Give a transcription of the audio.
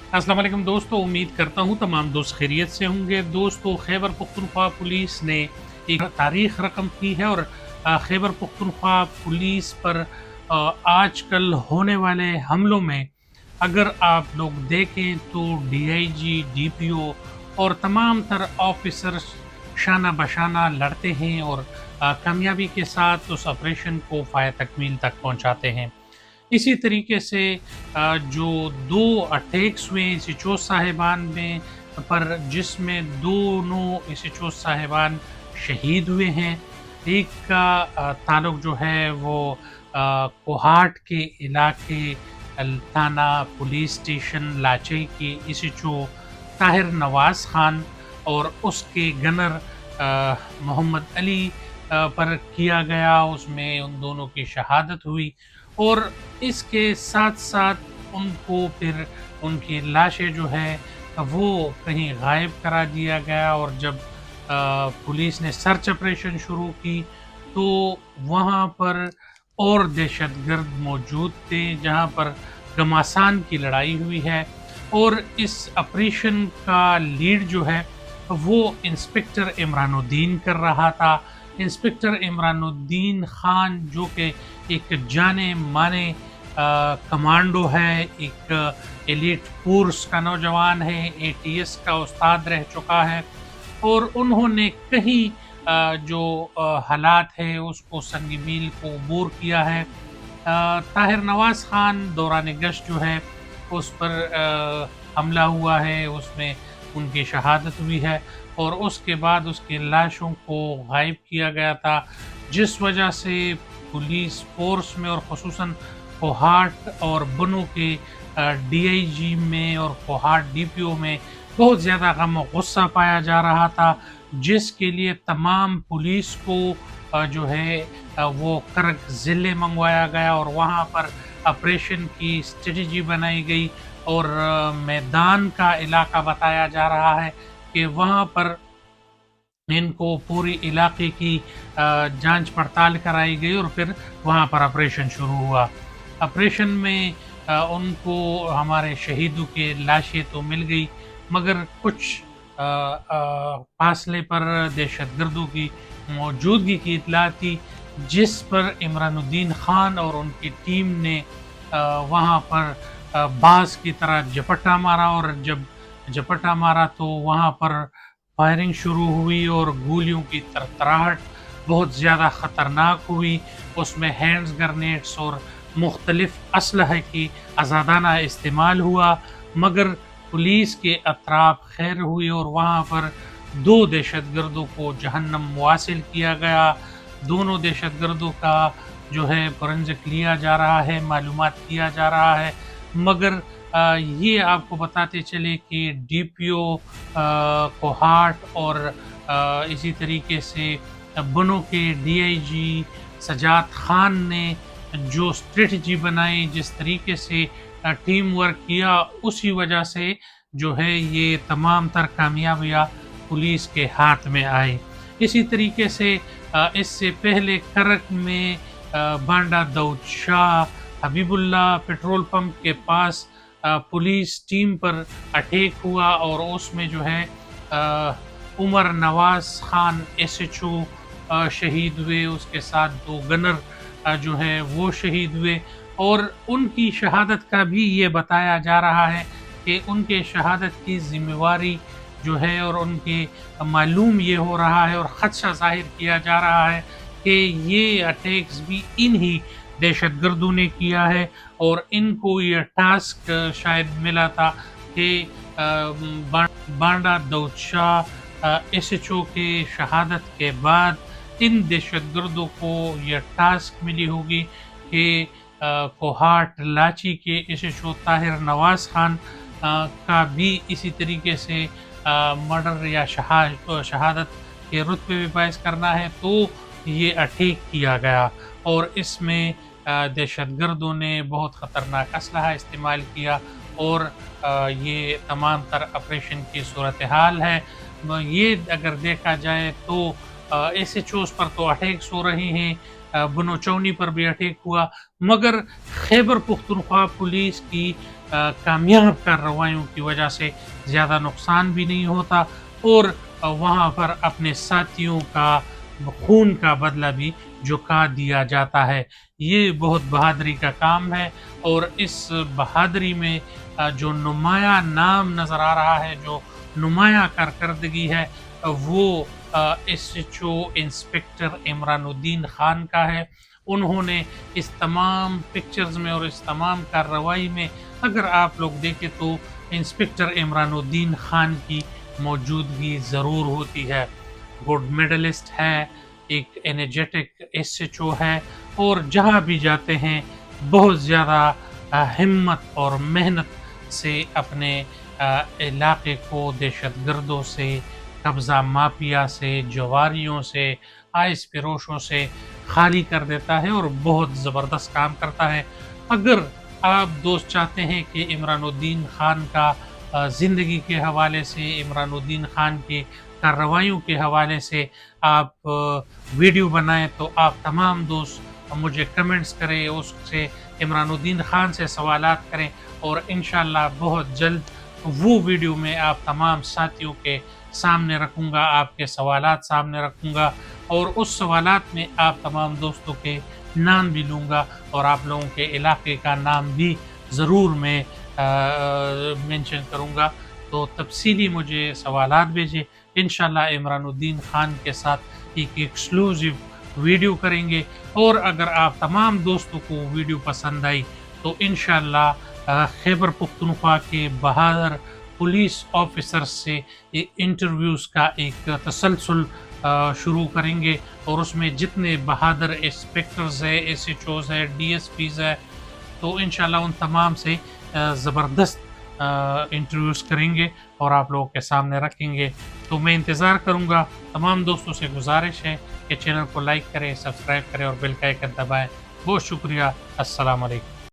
अस्सलाम वालेकुम दोस्तों, उम्मीद करता हूँ तमाम दोस्त खैरियत से होंगे। दोस्तों, खैबर पख्तूनख्वा पुलिस ने एक तारीख रकम की है और खैबर पख्तूनख्वा पुलिस पर आजकल होने वाले हमलों में अगर आप लोग देखें तो डीआईजी, डीपीओ और तमाम तर ऑफिसर्स शाना बशाना लड़ते हैं और कामयाबी के साथ उस ऑपरेशन को फाया तकमील तक पहुँचाते हैं। इसी तरीके से जो 2 अटैक्स हुए एसएचओ साहिबान में पर जिसमें दोनों एसएचओ साहिबान शहीद हुए हैं। एक का ताल्लुक जो है वो कोहाट के इलाके थाना पुलिस स्टेशन लाचई के एसएचओ ताहिर नवाज़ खान और उसके गनर मोहम्मद अली पर किया गया। उसमें उन दोनों की शहादत हुई और इसके साथ-साथ उनको फिर उनकी लाशें जो है वो कहीं गायब करा दिया गया और जब पुलिस ने सर्च ऑपरेशन शुरू की तो वहाँ पर और दहशतगर्द मौजूद थे, जहाँ पर घमासान की लड़ाई हुई है और इस ऑपरेशन का लीड जो है वो इंस्पेक्टर इमरानुद्दीन कर रहा था। इंस्पेक्टर इमरानुद्दीन खान जो कि एक जाने-माने कमांडो है, एक एलीट फोर्स का नौजवान है, एटीएस का उस्ताद रह चुका है और उन्होंने कहीं जो हालात है उसको संग मील को अबूर किया है। ताहिर नवाज़ खान दौरान गश्त जो है उस पर हमला हुआ है, उसमें उनकी शहादत हुई है और उसके बाद उसकी लाशों को गायब किया गया था, जिस वजह से पुलिस फ़ोर्स में और ख़ुसूसन कोहाट और बनू के डीआईजी में और कोहाट डीपीओ में बहुत ज़्यादा गम और गुस्सा पाया जा रहा था, जिसके लिए तमाम पुलिस को जो है वो करक ज़िले मंगवाया गया और वहाँ पर ऑपरेशन की स्ट्रेटजी बनाई गई और मैदान का इलाका बताया जा रहा है कि वहाँ पर इनको पूरी इलाके की जांच पड़ताल कराई गई और फिर वहाँ पर ऑपरेशन शुरू हुआ। ऑपरेशन में उनको हमारे शहीदों की लाशें तो मिल गई मगर कुछ फासले पर दहशतगर्दों की मौजूदगी की इत्तला थी, जिस पर इमरानुद्दीन खान और उनकी टीम ने वहाँ पर बाज़ की तरह झपट्टा मारा और जब झपट्टा मारा तो वहाँ पर फायरिंग शुरू हुई और गोलियों की तरतराहट बहुत ज़्यादा ख़तरनाक हुई। उसमें हैंड्स ग्रेनेड्स और मुख्तलिफ़ असलहे की आज़ादाना इस्तेमाल हुआ मगर पुलिस के अतराफ़ खैर हुई और वहाँ पर 2 दहशतगर्दों को जहन्नम मुआसिल किया गया। दोनों दहशतगर्दों का जो है फोरेंसिक लिया जा रहा है, मालूमात किया जा रहा है मगर ये आपको बताते चले कि डीपीओ कोहाट और इसी तरीके से बनों के डीआईजी सजाद खान ने जो स्ट्रेटजी बनाई, जिस तरीके से टीम वर्क किया, उसी वजह से जो है ये तमाम तर कामयाबियाँ पुलिस के हाथ में आई। इसी तरीके से इससे पहले करक में बांडा दाऊद शाह, हबीबुल्लाह पेट्रोल पंप के पास पुलिस टीम पर अटैक हुआ और उसमें जो है उमर नवाज़ खान एसएचओ शहीद हुए, उसके साथ 2 गनर जो है वो शहीद हुए और उनकी शहादत का भी ये बताया जा रहा है कि उनके शहादत की ज़िम्मेवारी जो है और उनके मालूम ये हो रहा है और ख़दशा ज़ाहिर किया जा रहा है कि ये अटैक्स भी इन्हीं दहशतगर्दों ने किया है और इनको ये टास्क शायद मिला था कि बांडा दाऊद शाह एसएचओ के शहादत के बाद इन दहशतगर्दों को यह टास्क मिली होगी कि कोहाट लाची के एसएचओ ताहिर नवाज़ खान का भी इसी तरीके से मर्डर या शहादत के रुतबे पे बाइस करना है, तो ये अटैक किया गया और इसमें दहशतगर्दों ने बहुत ख़तरनाक असलहा इस्तेमाल किया और ये तमाम तर ऑपरेशन की सूरत हाल है। ये अगर देखा जाए तो एसएचओज़ पर तो अटैक्स हो रहे हैं, बनोचौनी पर भी अटैक हुआ, मगर खैबर पुख्तनख्वा पुलिस की कामयाब कार्रवाइयों की वजह से ज़्यादा नुकसान भी नहीं होता और वहाँ पर अपने साथियों का खून का बदला भी चुका दिया जाता है। ये बहुत बहादुरी का काम है और इस बहादुरी में जो नुमाया नाम नज़र आ रहा है, जो नुमाया कारकर्दगी है, वो एसएचओ इंस्पेक्टर इमरानुद्दीन खान का है। उन्होंने इस तमाम पिक्चर्स में और इस तमाम कार्रवाई में अगर आप लोग देखें तो इंस्पेक्टर इमरानुद्दीन खान की मौजूदगी ज़रूर होती है। गोल्ड मेडलिस्ट है, एक एनर्जेटिक एसएचओ है और जहाँ भी जाते हैं बहुत ज़्यादा हिम्मत और मेहनत से अपने इलाके को दहशतगर्दों से, कब्ज़ा माफिया से, जवारियों से, आइस फिरोशों से खाली कर देता है और बहुत ज़बरदस्त काम करता है। अगर आप दोस्त चाहते हैं कि इमरानुद्दीन खान का ज़िंदगी के हवाले से, इमरानुद्दीन खान की कार्रवाइयों के हवाले से आप वीडियो बनाएं, तो आप तमाम दोस्त मुझे कमेंट्स करें, उससे इमरानुद्दीन खान से सवालात करें और इंशाअल्लाह बहुत जल्द वो वीडियो में आप तमाम साथियों के सामने रखूँगा, आपके सवालात सामने रखूँगा और उस सवालात में आप तमाम दोस्तों के नाम भी लूँगा और आप लोगों के इलाके का नाम भी ज़रूर मैं मेंशन करूँगा। तो तफसीली मुझे सवालात भेजें, इंशाअल्लाह इमरानुद्दीन खान के साथ एक एक्सक्लूसिव वीडियो करेंगे और अगर आप तमाम दोस्तों को वीडियो पसंद आई तो इंशाअल्लाह खैबर पुख्तनख्वा के बहादुर पुलिस ऑफिसर्स से इंटरव्यूज़ का एक तसलसल शुरू करेंगे और उसमें जितने बहादुर इंस्पेक्टर्स हैं, एसएचओज़ हैं, डीएसपीज़ हैं, तो इंशाअल्लाह उन तमाम से ज़बरदस्त इंटरव्यूज़ करेंगे और आप लोगों के सामने रखेंगे। तो मैं इंतज़ार करूँगा। तमाम दोस्तों से गुजारिश है कि चैनल को लाइक करें, सब्सक्राइब करें और बेल का आइकन दबाएँ। बहुत शुक्रिया। अस्सलाम वालेकुम।